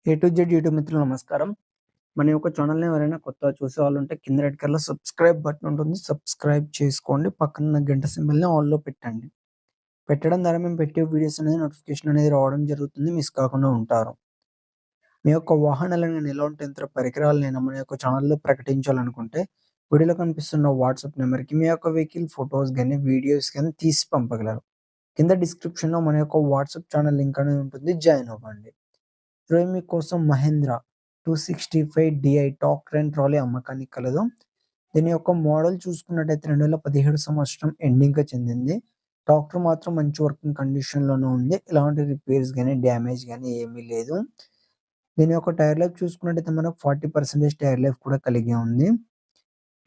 A to Z YouTube మిత్రులు నమస్కారం. మన యొక్క ఛానల్‌ని ఎవరైనా కొత్తగా చూసేవాళ్ళుంటే కింద రెడ్ కలర్‌లో సబ్స్క్రైబ్ బటన్ ఉంటుంది. సబ్స్క్రైబ్ చేసుకోండి. పక్కనున్న గంట సింబల్‌ని ఆల్‌లో పెట్టండి. పెట్టడం ద్వారా మేము పెట్టే వీడియోస్ అనేది నోటిఫికేషన్ అనేది రావడం జరుగుతుంది. మిస్ కాకుండా ఉంటారు. మీ యొక్క వాహనాలను నిల్వ యంత్ర పరికరాలనైనా మన యొక్క ఛానల్‌లో ప్రకటించాలనుకుంటే వీడియోలో కనిపిస్తున్న వాట్సాప్ నంబర్‌కి మీ యొక్క వెహికల్ ఫోటోస్ గాని, వీడియోస్ గాని తీసి పంపగలరు. కింద డిస్క్రిప్షన్‌లో మన యొక్క వాట్సాప్ ఛానల్ లింక్ అనేది ఉంటుంది. జాయిన్ అవ్వండి. ఈరోజు మీకోసం Mahindra 265 DI top trend trolley అమ్మకానికి కలదు. దీని యొక్క మోడల్ చూసుకున్నట్టయితే 2017 సంవత్సరం ఎండింగ్‌గా చెందింది. ట్రాక్టర్ మాత్రం మంచి వర్కింగ్ కండిషన్‌లోనే ఉంది. ఎలాంటి రిపేర్స్ గాని, డ్యామేజ్ గాని ఏమీ లేదు. దీని యొక్క టైర్ లైఫ్ చూసుకున్నట్టయితే మనకు 40% టైర్ లైఫ్ కూడా కలిగి ఉంది.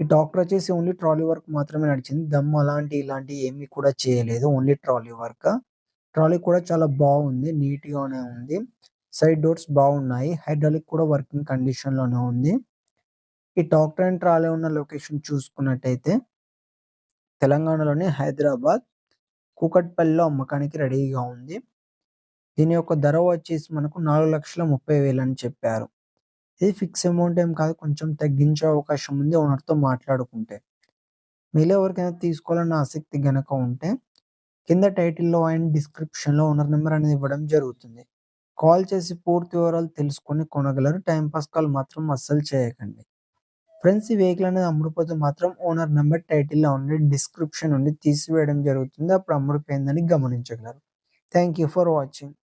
ఈ ట్రాక్టర్ వచ్చేసి ఓన్లీ ట్రాలీ వర్క్ మాత్రమే నడిచింది. దమ్ అలాంటి ఇలాంటి ఏమీ కూడా చేయలేదు. Only trolley work. ట్రాలీ కూడా చాలా బాగుంది. నీట్‌గానే ఉంది. సైడ్ డోర్స్ బాగున్నాయి. హైడ్రాలిక్ కూడా వర్కింగ్ కండిషన్‌లోనే ఉంది. ఈ ట్రాక్టర్ అండ్ ట్రాలీ ఉన్న లొకేషన్ చూసుకున్నట్టయితే తెలంగాణలోని హైదరాబాద్ కూకట్పల్లిలో అమ్మకానికి రెడీగా ఉంది. దీని యొక్క ధర వచ్చేసి మనకు 4,30,000 అని చెప్పారు. ఇది ఫిక్స్ అమౌంట్ ఏం కాదు. కొంచెం తగ్గించే అవకాశం ఉంది ఓనర్‌తో మాట్లాడుకుంటే. మీలో ఎవరికైనా తీసుకోవాలన్న ఆసక్తి గనక ఉంటే కింద టైటిల్‌లో అండ్ డిస్క్రిప్షన్‌లో ఓనర్ నంబర్ అనేది ఇవ్వడం జరుగుతుంది. కాల్ చేసి పూర్తి వివరాలు తెలుసుకొని కొనగలరు. టైమ్ పాస్ కాల్ మాత్రం అస్సలు చేయకండి. ఫ్రెండ్స్, ఈ వెహికల్ అనేది అమ్ముడుపోతే మాత్రం ఓనర్ నంబర్ టైటిల్‌లో ఉండి డిస్క్రిప్షన్ నుండి తీసివేయడం జరుగుతుంది. అప్పుడు అమ్ముడుపోయిందని గమనించగలరు. Thank you for watching.